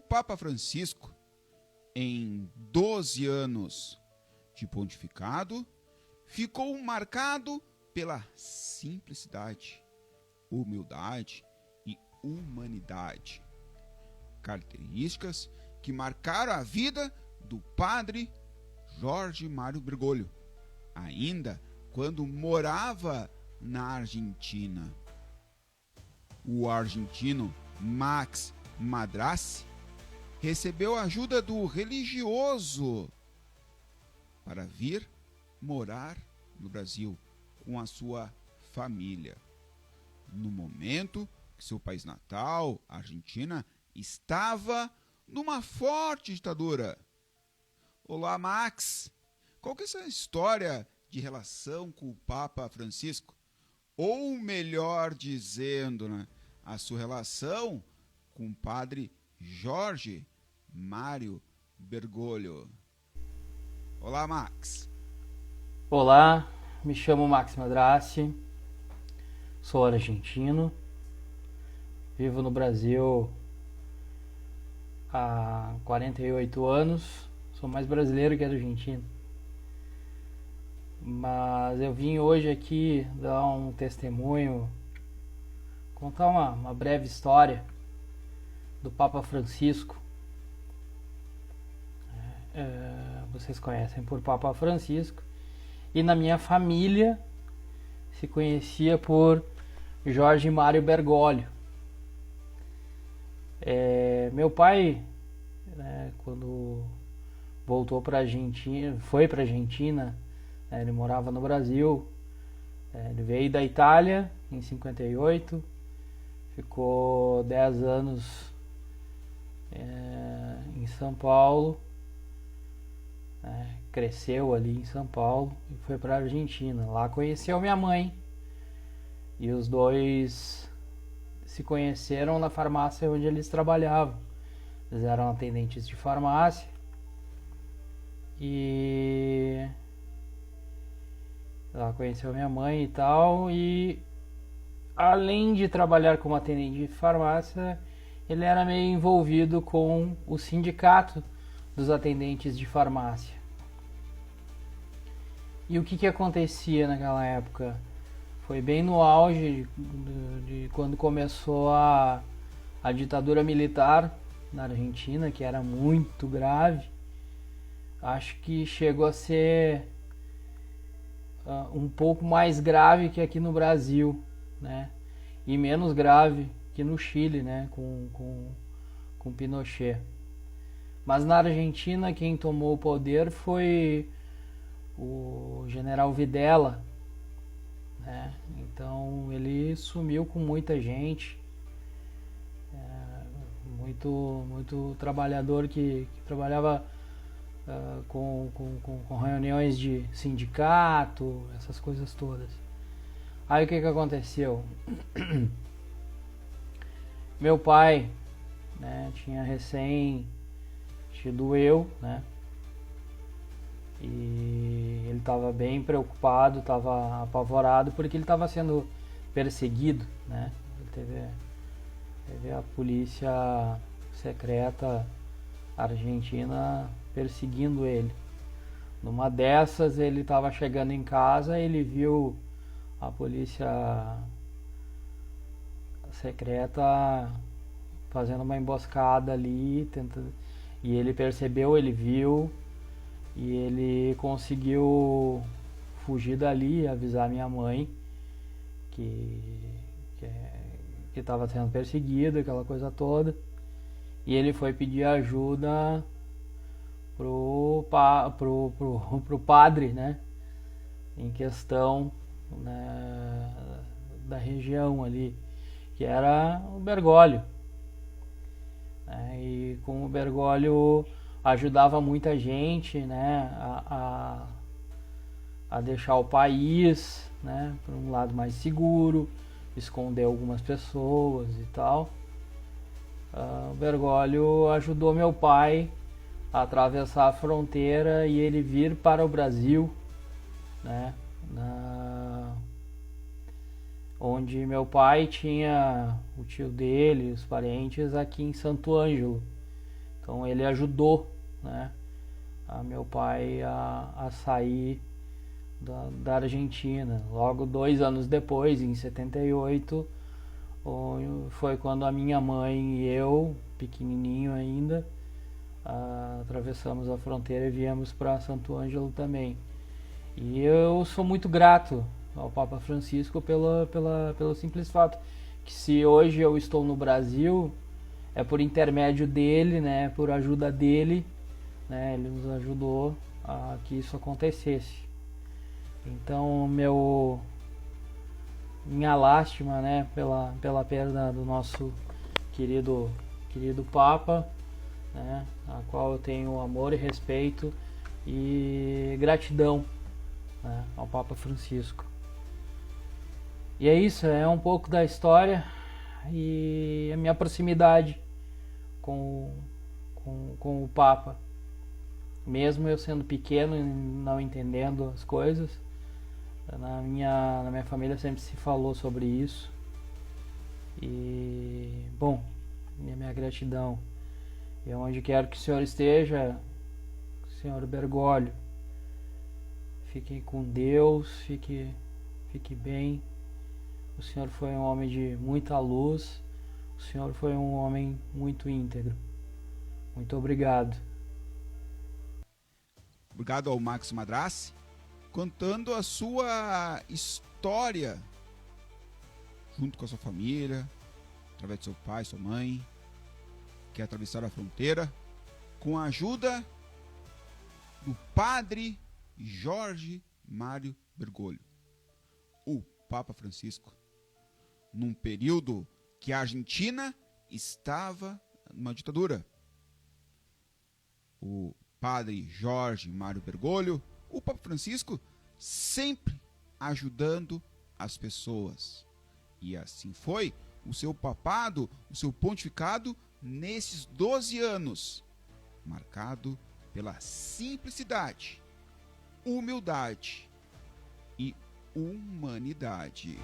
Papa Francisco, em 12 anos de pontificado, ficou marcado pela simplicidade, humildade e humanidade, características que marcaram a vida do padre Jorge Mário Bergoglio, ainda quando morava na Argentina. O argentino Max Madrassi recebeu a ajuda do religioso para vir morar no Brasil com a sua família, no momento que seu país natal, a Argentina, estava numa forte ditadura. Olá, Max! Qual que é essa história de relação com o Papa Francisco? Ou melhor dizendo, né, a sua relação com o padre Jorge Mário Bergoglio. Olá, Max. Olá, me chamo Max Madrassi, sou argentino, vivo no Brasil há 48 anos, sou mais brasileiro que argentino. Mas eu vim hoje aqui dar um testemunho, contar uma breve história do Papa Francisco. Vocês conhecem por Papa Francisco. E na minha família se conhecia por Jorge Mário Bergoglio. Meu pai, quando voltou para a Argentina, foi para a Argentina, ele morava no Brasil, ele veio da Itália em 58, ficou 10 anos em São Paulo, cresceu ali em São Paulo e foi para a Argentina. Lá conheceu minha mãe e os dois se conheceram na farmácia onde eles trabalhavam. Eles eram atendentes de farmácia e lá conheceu minha mãe e tal, e além de trabalhar como atendente de farmácia, ele era meio envolvido com o sindicato dos atendentes de farmácia. E o que acontecia naquela época? Foi bem no auge de quando começou a ditadura militar na Argentina, que era muito grave. Acho que chegou a ser um pouco mais grave que aqui no Brasil, né? E menos grave que no Chile, né? Com Pinochet. Mas na Argentina quem tomou o poder foi o general Videla, né? Então ele sumiu com muita gente, muito trabalhador que trabalhava com reuniões de sindicato, essas coisas todas. Aí o que aconteceu? Meu pai, né, tinha recém tido eu, né? E ele estava bem preocupado, estava apavorado porque ele estava sendo perseguido, né? Ele teve a polícia secreta argentina perseguindo ele. Numa dessas ele estava chegando em casa, ele viu a polícia secreta fazendo uma emboscada ali, e ele percebeu, ele viu, e ele conseguiu fugir dali, avisar minha mãe que estava sendo perseguido, aquela coisa toda. E ele foi pedir ajuda pro padre, né, em questão, né, da região ali, que era o Bergoglio. E com o Bergoglio ajudava muita gente, né, a deixar o país, né, por um lado mais seguro, esconder algumas pessoas e tal. O Bergoglio ajudou meu pai a atravessar a fronteira e ele vir para o Brasil, né, onde meu pai tinha o tio dele, os parentes aqui em Santo Ângelo. Então ele ajudou, né, a meu pai a sair da Argentina. Logo 2 anos depois, em 78, foi quando a minha mãe e eu, pequenininho ainda, atravessamos a fronteira e viemos para Santo Ângelo também. E eu sou muito grato ao Papa Francisco pelo simples fato que, se hoje eu estou no Brasil, é por intermédio dele, né, por ajuda dele, né, ele nos ajudou a que isso acontecesse. Então, minha lástima, né, pela perda do nosso querido Papa, né, a qual eu tenho amor e respeito e gratidão, né, ao Papa Francisco. E é isso, é um pouco da história e a minha proximidade com o Papa. Mesmo eu sendo pequeno e não entendendo as coisas, na minha família sempre se falou sobre isso. E, bom, minha gratidão. E onde quero que o senhor esteja, senhor Bergoglio, fique com Deus, fique bem. O senhor foi um homem de muita luz, o senhor foi um homem muito íntegro. Muito obrigado. Obrigado ao Max Madrassi, contando a sua história junto com a sua família, através de seu pai, sua mãe, que atravessaram a fronteira com a ajuda do padre Jorge Mário Bergoglio, o Papa Francisco, num período que a Argentina estava numa ditadura. O padre Jorge Mário Bergoglio, o Papa Francisco, sempre ajudando as pessoas. E assim foi o seu papado, o seu pontificado nesses 12 anos, marcado pela simplicidade, humildade e humanidade.